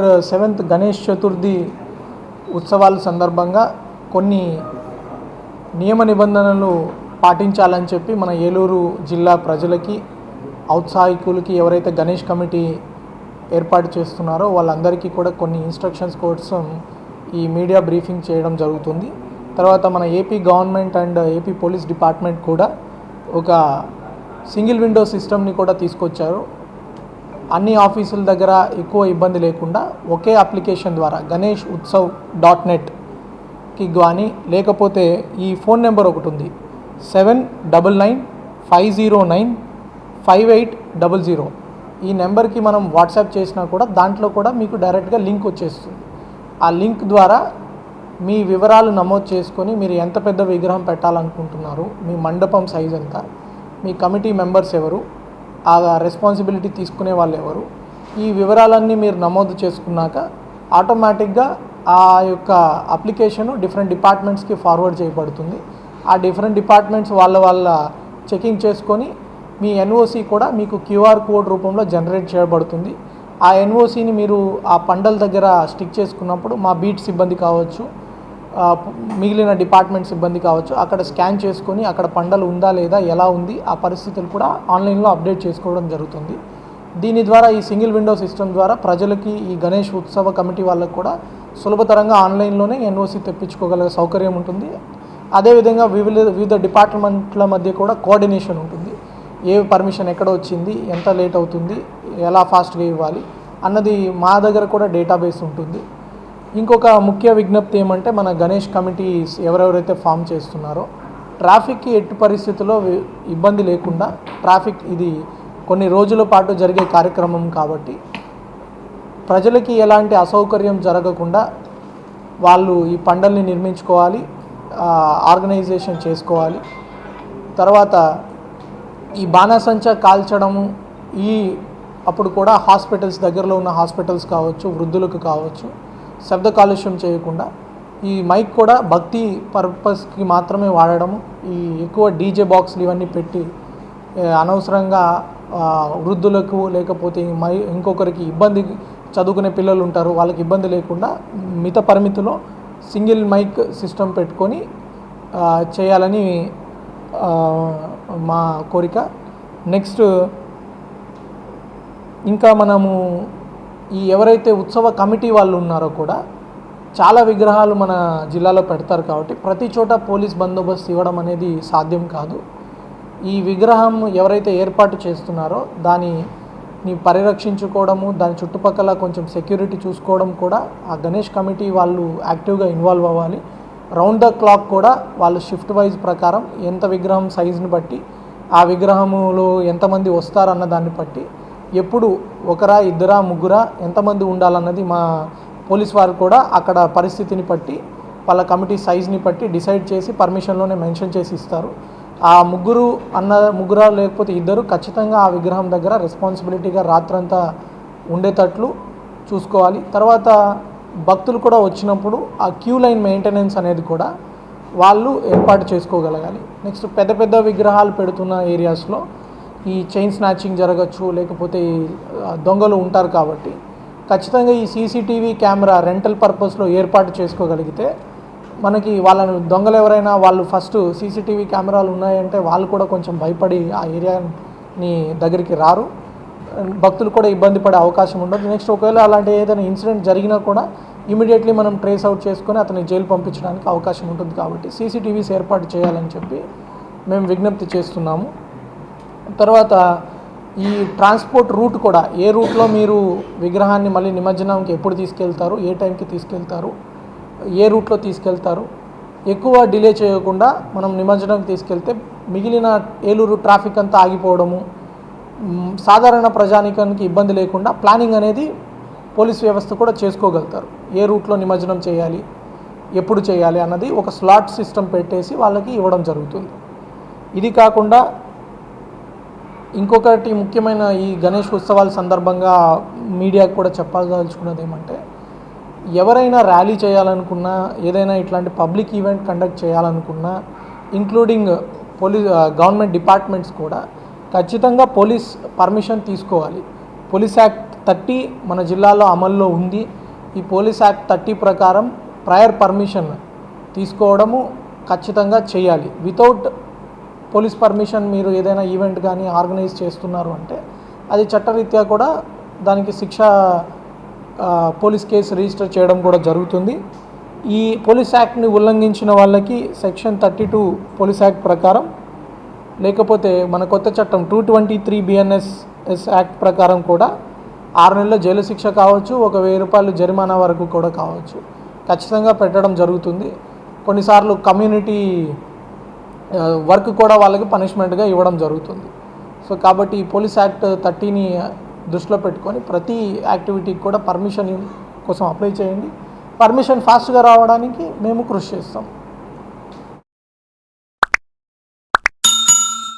7th Ganesh Chaturthi ఉత్సవాల సందర్భంగా కొన్ని నియమ నిబంధనలు పాటించాలని చెప్పి మన ఏలూరు జిల్లా ప్రజలకి ఔత్సాహికులకి ఎవరైతే గణేష్ కమిటీ ఏర్పాటు చేస్తున్నారో వాళ్ళందరికీ కూడా కొన్ని ఇన్స్ట్రక్షన్స్ కోసం ఈ మీడియా బ్రీఫింగ్ చేయడం జరుగుతుంది. తర్వాత మన AP government and AP police department కూడా ఒక సింగిల్ విండో సిస్టమ్ని కూడా తీసుకొచ్చారు. అన్ని ఆఫీసుల దగ్గర ఎక్కువ ఇబ్బంది లేకుండా ఒకే అప్లికేషన్ ద్వారా ganeshutsav.netకి కానీ లేకపోతే ఈ ఫోన్ నెంబర్ ఒకటి ఉంది 7995095800. ఈ నెంబర్కి మనం వాట్సాప్ చేసినా కూడా దాంట్లో కూడా మీకు డైరెక్ట్గా లింక్ వచ్చేస్తుంది. ఆ లింక్ ద్వారా మీ వివరాలు నమోదు చేసుకొని మీరు ఎంత పెద్ద విగ్రహం పెట్టాలనుకుంటున్నారు, మీ మండపం సైజ్ ఎంత, మీ కమిటీ మెంబర్స్ ఎవరు, ఆ రెస్పాన్సిబిలిటీ తీసుకునే వాళ్ళు ఎవరు, ఈ వివరాలన్నీ మీరు నమోదు చేసుకున్నాక ఆటోమేటిక్గా ఆ యొక్క అప్లికేషన్ డిఫరెంట్ డిపార్ట్మెంట్స్కి ఫార్వర్డ్ చేయబడుతుంది. ఆ డిఫరెంట్ డిపార్ట్మెంట్స్ వాళ్ళ చెకింగ్ చేసుకొని మీ ఎన్ఓసి కూడా మీకు క్యూఆర్ కోడ్ రూపంలో జనరేట్ చేయబడుతుంది. ఆ ఎన్ఓసిని మీరు ఆ పండల దగ్గర స్టిక్ చేసుకున్నప్పుడు మా బీట్ సిబ్బంది కావచ్చు, మిగిలిన డిపార్ట్మెంట్ సిబ్బంది కావచ్చు, అక్కడ స్కాన్ చేసుకొని అక్కడ పండలు ఉందా లేదా, ఎలా ఉంది, ఆ పరిస్థితులు కూడా ఆన్లైన్లో అప్డేట్ చేసుకోవడం జరుగుతుంది. దీని ద్వారా ఈ సింగిల్ విండో సిస్టమ్ ద్వారా ప్రజలకి ఈ గణేష్ ఉత్సవ కమిటీ వాళ్ళకు కూడా సులభతరంగా ఆన్లైన్లోనే ఎన్ఓసి తెప్పించుకోగల సౌకర్యం ఉంటుంది. అదేవిధంగా వివిధ డిపార్ట్మెంట్ల మధ్య కూడా కోఆర్డినేషన్ ఉంటుంది. ఏ పర్మిషన్ ఎక్కడ వచ్చింది, ఎంత లేట్ అవుతుంది, ఎలా ఫాస్ట్గా ఇవ్వాలి అన్నది మా దగ్గర కూడా డేటాబేస్ ఉంటుంది. ఇంకొక ముఖ్య విజ్ఞప్తి ఏమంటే మన గణేష్ కమిటీస్ ఎవరెవరైతే ఫామ్ చేస్తున్నారో ట్రాఫిక్కి ఎట్టి పరిస్థితుల్లో ఇబ్బంది లేకుండా, ట్రాఫిక్ ఇది కొన్ని రోజుల పాటు జరిగే కార్యక్రమం కాబట్టి ప్రజలకి ఎలాంటి అసౌకర్యం జరగకుండా వాళ్ళు ఈ పండల్ని నిర్మించుకోవాలి, ఆర్గనైజేషన్ చేసుకోవాలి. తర్వాత ఈ బాణాసంచా కాల్చడము అప్పుడు కూడా హాస్పిటల్స్ దగ్గరలో ఉన్న హాస్పిటల్స్ కావచ్చు, వృద్ధులకు కావచ్చు, శబ్ద కాలుష్యం చేయకుండా ఈ మైక్ కూడా భక్తి పర్పస్కి మాత్రమే వాడడము, ఈ ఎక్కువ డీజే బాక్స్లు ఇవన్నీ పెట్టి అనవసరంగా వృద్ధులకు లేకపోతే ఇంకొకరికి ఇబ్బంది, చదువుకునే పిల్లలు ఉంటారు వాళ్ళకి ఇబ్బంది లేకుండా మిత పరిమితిలో సింగిల్ మైక్ సిస్టమ్ పెట్టుకొని చేయాలని మా కోరిక. నెక్స్ట్ ఇంకా మనము ఈ ఎవరైతే ఉత్సవ కమిటీ వాళ్ళు ఉన్నారో కూడా చాలా విగ్రహాలు మన జిల్లాలో పెడతారు కాబట్టి ప్రతి చోట పోలీస్ బందోబస్తు ఇవ్వడం అనేది సాధ్యం కాదు. ఈ విగ్రహం ఎవరైతే ఏర్పాటు చేస్తున్నారో దాన్ని పరిరక్షించుకోవడము, దాని చుట్టుపక్కల కొంచెం సెక్యూరిటీ చూసుకోవడం కూడా ఆ గణేష్ కమిటీ వాళ్ళు యాక్టివ్గా ఇన్వాల్వ్ అవ్వాలి. రౌండ్ ద క్లాక్ కూడా వాళ్ళు షిఫ్ట్ వైజ్ ప్రకారం ఎంత విగ్రహం సైజుని బట్టి, ఆ విగ్రహములో ఎంతమంది వస్తారన్న దాన్ని బట్టి ఎప్పుడు ఒకరా, ఇద్దరా, ముగ్గురా, ఎంతమంది ఉండాలన్నది మా పోలీస్ వారు కూడా అక్కడ పరిస్థితిని బట్టి వాళ్ళ కమిటీ సైజ్ని బట్టి డిసైడ్ చేసి పర్మిషన్లోనే మెన్షన్ చేసి ఇస్తారు. ఆ ముగ్గురా లేకపోతే ఇద్దరు ఖచ్చితంగా ఆ విగ్రహం దగ్గర రెస్పాన్సిబిలిటీగా రాత్రంతా ఉండేటట్లు చూసుకోవాలి. తర్వాత భక్తులు కూడా వచ్చినప్పుడు ఆ క్యూ లైన్ మెయింటెనెన్స్ అనేది కూడా వాళ్ళు ఏర్పాటు చేసుకోగలగాలి. నెక్స్ట్ పెద్ద పెద్ద విగ్రహాలు పెడుతున్న ఏరియాస్లో ఈ చైన్ స్నాచింగ్ జరగచ్చు, లేకపోతే దొంగలు ఉంటారు కాబట్టి ఖచ్చితంగా ఈ సీసీటీవీ కెమెరా రెంటల్ పర్పస్లో ఏర్పాటు చేసుకోగలిగితే మనకి వాళ్ళని దొంగలు ఎవరైనా వాళ్ళు ఫస్ట్ సీసీటీవీ కెమెరాలు ఉన్నాయంటే వాళ్ళు కూడా కొంచెం భయపడి ఆ ఏరియాని దగ్గరికి రారు, భక్తులు కూడా ఇబ్బంది పడే అవకాశం ఉండదు. నెక్స్ట్ ఒకవేళ అలాంటి ఏదైనా ఇన్సిడెంట్ జరిగినా కూడా ఇమీడియట్లీ మనం ట్రేస్ అవుట్ చేసుకొని అతన్ని జైలు పంపించడానికి అవకాశం ఉంటుంది. కాబట్టి సీసీటీవీస్ ఏర్పాటు చేయాలని చెప్పి మేము విజ్ఞప్తి చేస్తున్నాము. తర్వాత ఈ ట్రాన్స్పోర్ట్ రూట్ కూడా, ఏ రూట్లో మీరు విగ్రహాన్ని మళ్ళీ నిమజ్జనానికి ఎప్పుడు తీసుకెళ్తారు, ఏ టైంకి తీసుకెళ్తారు, ఏ రూట్లో తీసుకెళ్తారు, ఎక్కువ డిలే చేయకుండా మనం నిమజ్జనానికి తీసుకెళ్తే మిగిలిన ఏలూరు ట్రాఫిక్ అంతా ఆగిపోవడము, సాధారణ ప్రజానికానికి ఇబ్బంది లేకుండా ప్లానింగ్ అనేది పోలీస్ వ్యవస్థ కూడా చేసుకోగలుగుతారు. ఏ రూట్లో నిమజ్జనం చేయాలి, ఎప్పుడు చేయాలి అన్నది ఒక స్లాట్ సిస్టమ్ పెట్టేసి వాళ్ళకి ఇవ్వడం జరుగుతుంది. ఇది కాకుండా ఇంకొకటి ముఖ్యమైన ఈ గణేష్ ఉత్సవాల సందర్భంగా మీడియాకు కూడా చెప్పదలుచుకున్నది ఏమంటే, ఎవరైనా ర్యాలీ చేయాలనుకున్నా, ఏదైనా ఇట్లాంటి పబ్లిక్ ఈవెంట్ కండక్ట్ చేయాలనుకున్నా, ఇంక్లూడింగ్ గవర్నమెంట్ డిపార్ట్మెంట్స్ కూడా ఖచ్చితంగా పోలీస్ పర్మిషన్ తీసుకోవాలి. పోలీస్ యాక్ట్ 30 మన జిల్లాలో అమల్లో ఉంది. ఈ పోలీస్ యాక్ట్ 30 ప్రకారం ప్రయర్ పర్మిషన్ తీసుకోవడము ఖచ్చితంగా చేయాలి. వితౌట్ పోలీస్ పర్మిషన్ మీరు ఏదైనా ఈవెంట్ కానీ ఆర్గనైజ్ చేస్తున్నారు అంటే అది చట్టరీత్యా కూడా దానికి శిక్ష, పోలీస్ కేసు రిజిస్టర్ చేయడం కూడా జరుగుతుంది. ఈ పోలీస్ యాక్ట్ని ఉల్లంఘించిన వాళ్ళకి సెక్షన్ 32 పోలీస్ యాక్ట్ ప్రకారం, లేకపోతే మన కొత్త చట్టం 223 BNS యాక్ట్ ప్రకారం కూడా 6 నెలల జైలు శిక్ష కావచ్చు, 1,000 రూపాయలు జరిమానా వరకు కూడా కావచ్చు, ఖచ్చితంగా పెట్టడం జరుగుతుంది. కొన్నిసార్లు కమ్యూనిటీ వర్క్ కూడా వాళ్ళకి పనిష్మెంట్గా ఇవ్వడం జరుగుతుంది. సో కాబట్టి ఈ పోలీస్ యాక్ట్ 30ని దృష్టిలో పెట్టుకొని ప్రతి యాక్టివిటీకి కూడా పర్మిషన్ కోసం అప్లై చేయండి. పర్మిషన్ ఫాస్ట్గా రావడానికి మేము కృషి చేస్తాం.